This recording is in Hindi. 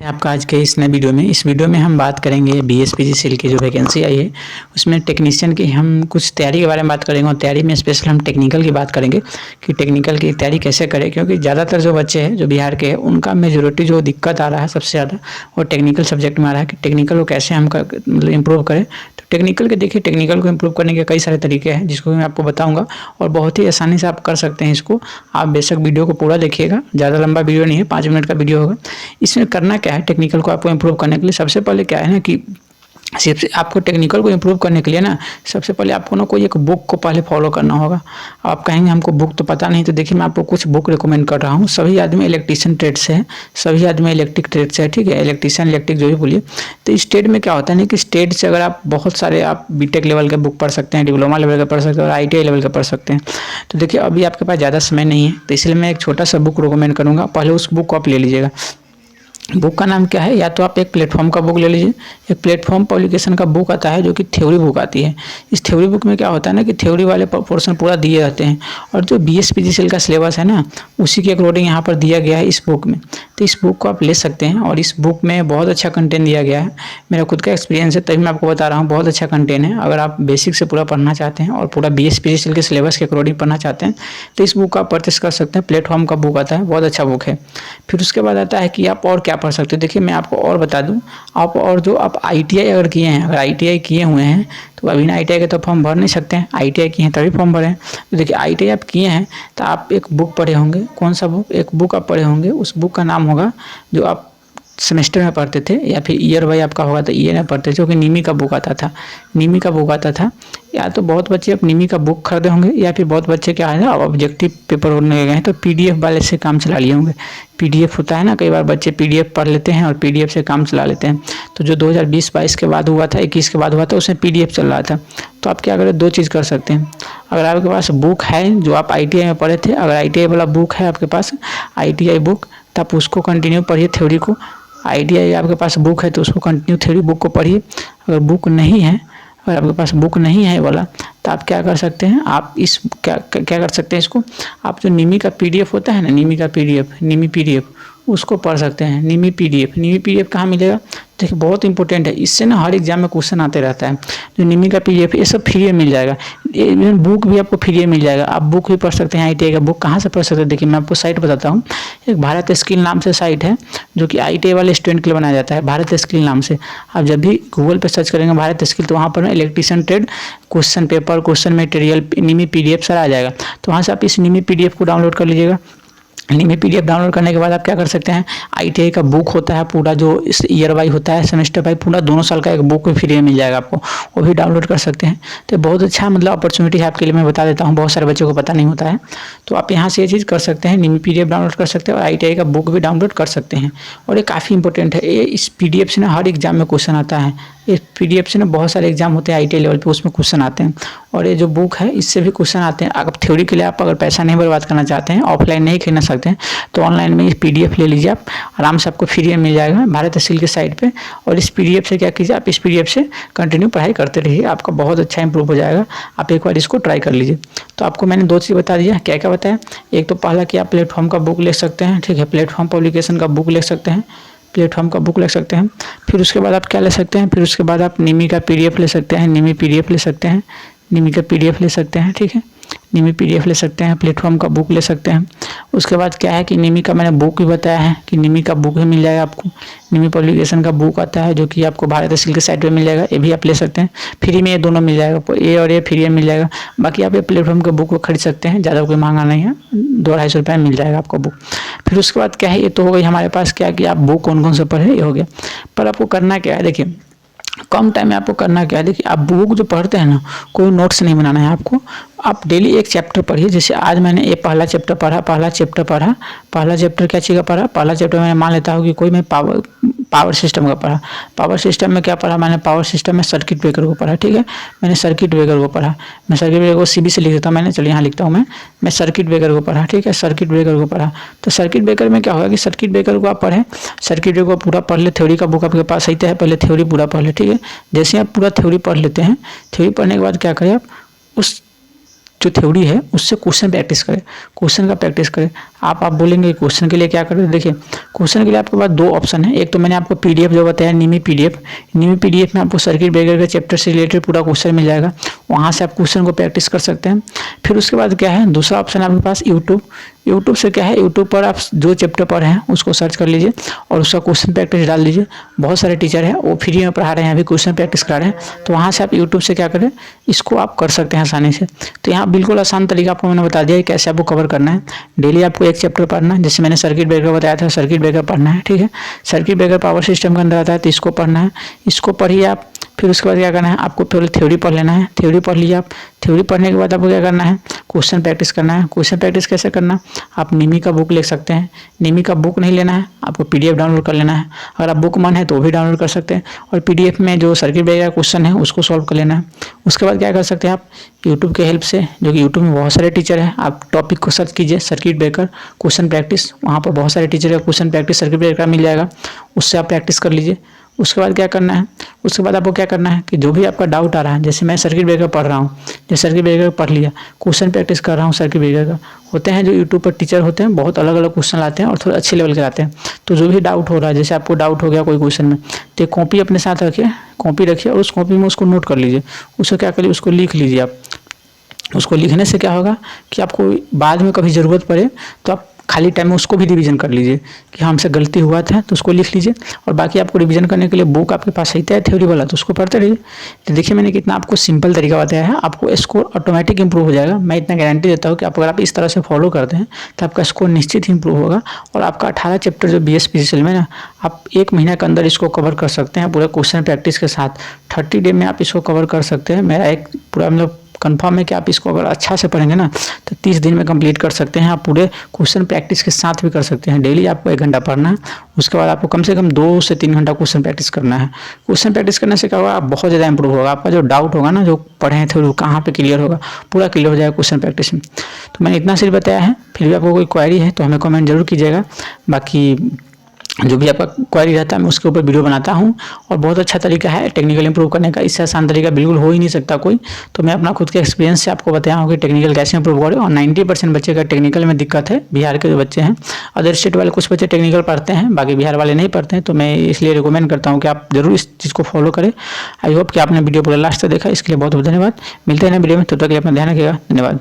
आपका आज के इस नए वीडियो में हम बात करेंगे बीएसपीजीसीएल की जो वैकेंसी आई है उसमें टेक्नीशियन की हम कुछ तैयारी के बारे में बात करेंगे और तैयारी में स्पेशल हम टेक्निकल की बात करेंगे कि टेक्निकल की तैयारी कैसे करें, क्योंकि ज़्यादातर जो बच्चे हैं जो बिहार के हैं उनका मेजोरिटी जो दिक्कत आ रहा है सबसे ज़्यादा वो टेक्निकल सब्जेक्ट में आ रहा है कि टेक्निकल को कैसे हम मतलब इम्प्रूव करें। तो टेक्निकल के देखिए, टेक्निकल को इम्प्रूव करने के कई सारे तरीके हैं जिसको मैं आपको बताऊँगा और बहुत ही आसानी से आप कर सकते हैं इसको। आप बेशक वीडियो को पूरा देखिएगा, ज़्यादा लंबा वीडियो नहीं है, 5 मिनट का वीडियो होगा। इसमें करना क्या है, टेक्निकल को आपको इम्प्रूव करने के लिए सबसे पहले क्या है ना कि सिर्फ आपको टेक्निकल को इम्प्रूव करने के लिए ना सबसे पहले आपको ना कोई एक बुक को पहले फॉलो करना होगा। आप कहेंगे हमको बुक तो पता नहीं, तो देखिए मैं आपको कुछ बुक रिकमेंड कर रहा हूँ। सभी आदमी इलेक्ट्रिशियन ट्रेड से है, सभी आदमी इलेक्ट्रिक ट्रेड से है, ठीक है, इलेक्ट्रिशियन इलेक्ट्रिक जो भी बोलिए। तो इस ट्रेड में क्या होता है ना कि इस ट्रेड से अगर आप बहुत सारे आप बीटेक लेवल के बुक पढ़ सकते हैं, डिप्लोमा लेवल का पढ़ सकते हैं और ITI लेवल का पढ़ सकते हैं। तो देखिए अभी आपके पास ज़्यादा समय नहीं है, तो इसलिए मैं एक छोटा सा बुक रिकमेंड करूँगा। पहले उस बुक को आप ले लीजिएगा। बुक का नाम क्या है, या तो आप एक प्लेटफॉर्म का बुक ले लीजिए। एक प्लेटफॉर्म पब्लिकेशन का बुक आता है जो कि थ्योरी बुक आती है। इस थ्योरी बुक में क्या होता है ना कि थ्योरी वाले पोर्शन पूरा दिए रहते हैं और जो बीएसपीजीसीएल का सिलेबस है ना उसी के अकॉर्डिंग यहाँ पर दिया गया है इस बुक में। तो इस बुक को आप ले सकते हैं और इस बुक में बहुत अच्छा कंटेंट दिया गया है। मेरा खुद का एक्सपीरियंस है तभी मैं आपको बता रहा हूँ, बहुत अच्छा कंटेंट है। अगर आप बेसिक से पूरा पढ़ना चाहते हैं और पूरा बीएसपीजीसीएल के सिलेबस के अकॉर्डिंग पढ़ना चाहते हैं तो इस बुक का आप परचेस कर सकते हैं। प्लेटफॉर्म का बुक आता है, बहुत अच्छा बुक है। फिर उसके बाद आता है कि आप और क्या पढ़ सकते हो। देखिए मैं आपको और बता दूं, आप और जो आप ITI अगर किए हैं, अगर ITI किए हुए हैं तो अभी ना ITI का तो फॉर्म भर नहीं सकते हैं, ITI किए हैं तभी फॉर्म भरें। तो देखिए ITI आप किए हैं तो आप एक बुक पढ़े होंगे। कौन सा बुक? एक बुक आप पढ़े होंगे, उस बुक का नाम होगा जो आप सेमेस्टर में पढ़ते थे या फिर ईयर वाई आपका होगा तो ईयर में पढ़ते थे, जो कि निमी का बुक आता था। निमी का बुक आता था, या तो बहुत बच्चे अब निमी का बुक खरीदे होंगे या फिर बहुत बच्चे क्या है ना अब ऑब्जेक्टिव पेपर होने गए हैं तो PDF वाले से काम चला लिए होंगे। PDF होता है ना, कई बार बच्चे PDF पढ़ लेते हैं और PDF से काम चला लेते हैं। तो जो 2020-22 के बाद हुआ था, 21 के बाद हुआ था, उसमें PDF चल रहा था। तो आप क्या करें, दो चीज़ कर सकते हैं। अगर आपके पास बुक है जो आप ITI में पढ़े थे, अगर ITI वाला बुक है आपके पास, ITI बुक, तो आप उसको कंटिन्यू पढ़िए थ्योरी को। ITI आपके पास बुक है तो उसको कंटिन्यू थ्योरी बुक को पढ़िए। अगर बुक नहीं है, अगर आपके पास बुक नहीं है वाला, तो आप क्या कर सकते हैं, आप इस क्या कर सकते हैं, इसको आप जो निमी का PDF होता है ना, निमी का PDF, निमी PDF, उसको पढ़ सकते हैं। निमी PDF कहाँ मिलेगा? देखिए बहुत इंपॉर्टेंट है, इससे ना हर एग्जाम में क्वेश्चन आते रहता है। जो निमी का PDF ये सब फ्री में मिल जाएगा, इवन बुक भी आपको फ्री में मिल जाएगा। आप बुक भी पढ़ सकते हैं। ITI का बुक कहाँ से पढ़ सकते हैं, देखिए मैं आपको साइट बताता हूँ। एक भारत स्किल नाम से साइट है जो कि ITI वाले स्टूडेंट के लिए बनाया जाता है, भारत स्किल नाम से। आप जब भी गूगल पे सर्च करेंगे भारत स्किल तो वहाँ पर electrician trade question paper, question material, NIMI PDF सारा आ जाएगा। तो वहाँ से आप इस निमी PDF को डाउनलोड कर लीजिएगा। निमी PDF डाउनलोड करने के बाद आप क्या कर सकते हैं, ITI का बुक होता है पूरा, जो इस ईयर वाई होता है, सेमेस्टर वाई, पूरा दोनों साल का एक बुक भी फ्री में मिल जाएगा आपको, वो भी डाउनलोड कर सकते हैं। तो बहुत अच्छा मतलब अपॉर्चुनिटी है आपके लिए, मैं बता देता हूँ, बहुत सारे बच्चों को पता नहीं होता है। तो आप यहाँ से ये चीज़ कर सकते हैं, निमी PDF डाउनलोड कर सकते हैं और ITI का बुक भी डाउनलोड कर सकते हैं। और ये काफ़ी इंपॉर्टेंट है, ये इस PDF से ना हर एग्जाम में क्वेश्चन आता है। इस PDF से ना बहुत सारे एग्जाम होते हैं ITI लेवल पे, उसमें क्वेश्चन आते हैं। और ये जो बुक है इससे भी क्वेश्चन आते हैं। अगर थ्योरी के लिए आप अगर पैसा नहीं बर्बाद करना चाहते हैं, ऑफलाइन नहीं खरीदना सकते हैं, तो ऑनलाइन में इस PDF ले लीजिए आप, आराम से आपको फ्री में मिल जाएगा भारत स्किल के साइट पे। और इस PDF से क्या कीजिए, आप इस PDF से कंटिन्यू पढ़ाई करते रहिए, आपका बहुत अच्छा इंप्रूव हो जाएगा। आप एक बार इसको ट्राई कर लीजिए। तो आपको मैंने दो चीज़ बता दिया, क्या क्या बताया। एक तो पहला कि आप प्लेटफॉर्म का बुक ले सकते हैं, ठीक है, प्लेटफॉर्म पब्लिकेशन का बुक ले सकते हैं, प्लेटफॉर्म का बुक ले सकते हैं। फिर उसके बाद आप क्या ले सकते हैं, फिर उसके बाद आप निमी का PDF ले सकते हैं, निमी PDF ले सकते हैं, निमी का PDF ले सकते हैं, ठीक है, निमी PDF ले सकते हैं, प्लेटफॉर्म का बुक ले सकते हैं। उसके बाद क्या है कि निमी का मैंने बुक भी बताया है कि निमी का बुक भी मिल जाएगा आपको। निमी पब्लिकेशन का बुक आता है जो कि आपको भारत स्किल के साइट पे मिल जाएगा, ये भी आप ले सकते हैं फ्री में। ये दोनों मिल जाएगा, ये और ये फ्री में मिल जाएगा। बाकी आप ये प्लेटफॉर्म के बुक को खरीद सकते हैं, ज़्यादा कोई महंगा नहीं है, 200-250 रुपये में मिल जाएगा आपको बुक। फिर उसके बाद क्या है, ये तो हो गई हमारे पास क्या कि आप बुक कौन कौन से पढ़े, ये हो गया। पर आपको करना क्या है, देखिए कम टाइम में आपको करना क्या है, देखिए आप बुक जो पढ़ते हैं ना, कोई नोट्स नहीं बनाना है आपको। आप डेली एक चैप्टर पढ़िए। जैसे आज मैंने ये पहला चैप्टर पढ़ा, पहला चैप्टर क्या चीज़ का पढ़ा, पहला चैप्टर मैंने मान लेता हूँ कि कोई मैं पावर सिस्टम का पढ़ा। पावर सिस्टम में क्या पढ़ा मैंने, पावर सिस्टम में सर्किट ब्रेकर को पढ़ा, ठीक है, मैंने सर्किट ब्रेकर को पढ़ा। मैं सर्किट ब्रेकर को CB से लिख देता हूँ मैंने, चलिए यहाँ लिखता हूँ मैं सर्किट ब्रेकर को पढ़ा, ठीक है, सर्किट ब्रेकर को पढ़ा। तो सर्किट ब्रेकर में क्या होगा कि सर्किट ब्रेकर को आप पढ़ें, सर्किट ब्रेकर को पूरा पढ़ ले। थ्योरी का बुक आपके पास सही है, पहले थ्योरी पूरा पढ़ ले, ठीक है। जैसे आप पूरा थ्योरी पढ़ लेते हैं, थ्योरी पढ़ने के बाद क्या करें, आप उस जो थ्योरी है उससे क्वेश्चन प्रैक्टिस करें, क्वेश्चन का प्रैक्टिस करें। आप बोलेंगे क्वेश्चन के लिए क्या करें, देखिए क्वेश्चन के लिए आपके पास 2 ऑप्शन है। एक तो मैंने आपको पीडीएफ जो बताया निमी पीडीएफ में आपको सर्किट ब्रेकर के चैप्टर से रिलेटेड पूरा क्वेश्चन मिल जाएगा, वहाँ से आप क्वेश्चन को प्रैक्टिस कर सकते हैं। फिर उसके बाद क्या है, दूसरा ऑप्शन आपके पास यूट्यूब से क्या है, यूट्यूब पर आप जो चैप्टर पर हैं उसको सर्च कर लीजिए और उसका क्वेश्चन प्रैक्टिस डाल दीजिए। बहुत सारे टीचर हैं वो फ्री में पढ़ा रहे हैं, अभी क्वेश्चन प्रैक्टिस करा रहे हैं, तो वहाँ से आप यूट्यूब से क्या करें, इसको आप कर सकते हैं आसानी से। तो यहाँ बिल्कुल आसान तरीका आपको मैंने बता दिया है कैसे आपको कवर करना है। डेली आपको एक चैप्टर पढ़ना है, जैसे मैंने सर्किट ब्रेकर बताया था, सर्किट ब्रेकर पढ़ना है, ठीक है। सर्किट ब्रेकर पावर सिस्टम के अंदर आता है, तो इसको पढ़ना है, इसको पढ़िए आप। फिर उसके बाद क्या करना है, आपको पहले थ्योरी पढ़ लेना है, थ्योरी पढ़ लीजिए आप। थ्योरी पढ़ने के बाद आपको क्या करना है, क्वेश्चन प्रैक्टिस करना है। क्वेश्चन प्रैक्टिस कैसे करना, आप निमी का बुक ले सकते हैं, निमी का बुक नहीं लेना है, आपको पीडीएफ डाउनलोड कर लेना है। अगर आप बुक मन है तो वो भी डाउनलोड कर सकते हैं, और पीडीएफ में जो सर्किट ब्रेकर का क्वेश्चन है उसको सॉल्व कर लेना है। उसके बाद क्या कर सकते हैं आप, यूट्यूब के हेल्प से, जो कि यूट्यूब में बहुत सारे टीचर हैं, आप टॉपिक को सर्च कीजिए सर्किट ब्रेकर क्वेश्चन प्रैक्टिस, वहाँ पर बहुत सारे टीचर का क्वेश्चन प्रैक्टिस सर्किट ब्रेकर का मिल जाएगा, उससे आप प्रैक्टिस कर लीजिए। उसके बाद क्या करना है, उसके बाद आपको क्या करना है कि जो भी आपका डाउट आ रहा है, जैसे मैं सर्किट ब्रेकर पढ़ रहा हूँ, जैसे सर्किट ब्रेकर पढ़ लिया, क्वेश्चन प्रैक्टिस कर रहा हूँ सर्किट ब्रेकर का। होते हैं जो यूट्यूब पर टीचर होते हैं, बहुत अलग अलग क्वेश्चन लाते हैं और थोड़े अच्छे लेवल के लाते हैं। तो जो भी डाउट हो रहा है, जैसे आपको डाउट हो गया कोई क्वेश्चन में, तो एक कॉपी अपने साथ रखिए, कॉपी रखिए और उस कॉपी में उसको नोट कर लीजिए। उसको क्या करिए, उसको लिख लीजिए आप। उसको लिखने से क्या होगा कि आपको बाद में कभी ज़रूरत पड़े तो आप खाली टाइम में उसको भी रिवीजन कर लीजिए कि हमसे गलती हुआ था, तो उसको लिख लीजिए। और बाकी आपको रिवीजन करने के लिए बुक आपके पास रहता है थ्योरी वाला, तो उसको पढ़ते रहिए। तो देखिए मैंने कितना आपको सिंपल तरीका बताया है, आपको स्कोर ऑटोमेटिक इंप्रूव हो जाएगा। मैं इतना गारंटी देता हूँ कि अगर आप इस तरह से फॉलो करते हैं तो आपका स्कोर निश्चित ही इंप्रूव होगा। और आपका 18 चैप्टर जो BSPCL में ना, आप 1 महीने के अंदर इसको कवर कर सकते हैं पूरे क्वेश्चन प्रैक्टिस के साथ। 30 डे में आप इसको कवर कर सकते हैं। मेरा एक पूरा मतलब कंफर्म है कि आप इसको अगर अच्छा से पढ़ेंगे ना तो 30 दिन में कंप्लीट कर सकते हैं। आप पूरे क्वेश्चन प्रैक्टिस के साथ भी कर सकते हैं। डेली आपको 1 घंटा पढ़ना है, उसके बाद आपको कम से कम 2 से 3 घंटा क्वेश्चन प्रैक्टिस करना है। क्वेश्चन प्रैक्टिस करने से क्या होगा, आप बहुत ज़्यादा इंप्रूव होगा। आपका जो डाउट होगा ना, जो पढ़े हैं थे वो कहाँ पे क्लियर होगा, पूरा क्लियर हो जाएगा क्वेश्चन प्रैक्टिस में। तो मैंने इतना सिर्फ बताया है, फिर भी आपको कोई क्वेरी है तो हमें कमेंट जरूर कीजिएगा। बाकी जो भी आपका क्वेरी रहता है मैं उसके ऊपर वीडियो बनाता हूँ, और बहुत अच्छा तरीका है टेक्निकल इंप्रूव करने का। इससे आसान तरीका बिल्कुल हो ही नहीं सकता कोई। तो मैं अपना खुद के एक्सपीरियंस से आपको बताया हूँ कि टेक्निकल कैसे इंप्रूव करें। और 90% बच्चे का टेक्निकल में दिक्कत है, बिहार के जो बच्चे हैं। अदर स्टेट वाले कुछ बच्चे टेक्निकल पढ़ते हैं, बाकी बिहार वाले नहीं पढ़ते हैं। तो मैं इसलिए रिकमेंड करता हूँ कि आप जरूर इस चीज़ को फॉलो करें। आई होप कि आपने वीडियो पूरा लास्ट तक देखा, इसके लिए बहुत बहुत धन्यवाद। मिलते हैं ना वीडियो में, तब तक के लिए अपना ध्यान रखिएगा। धन्यवाद।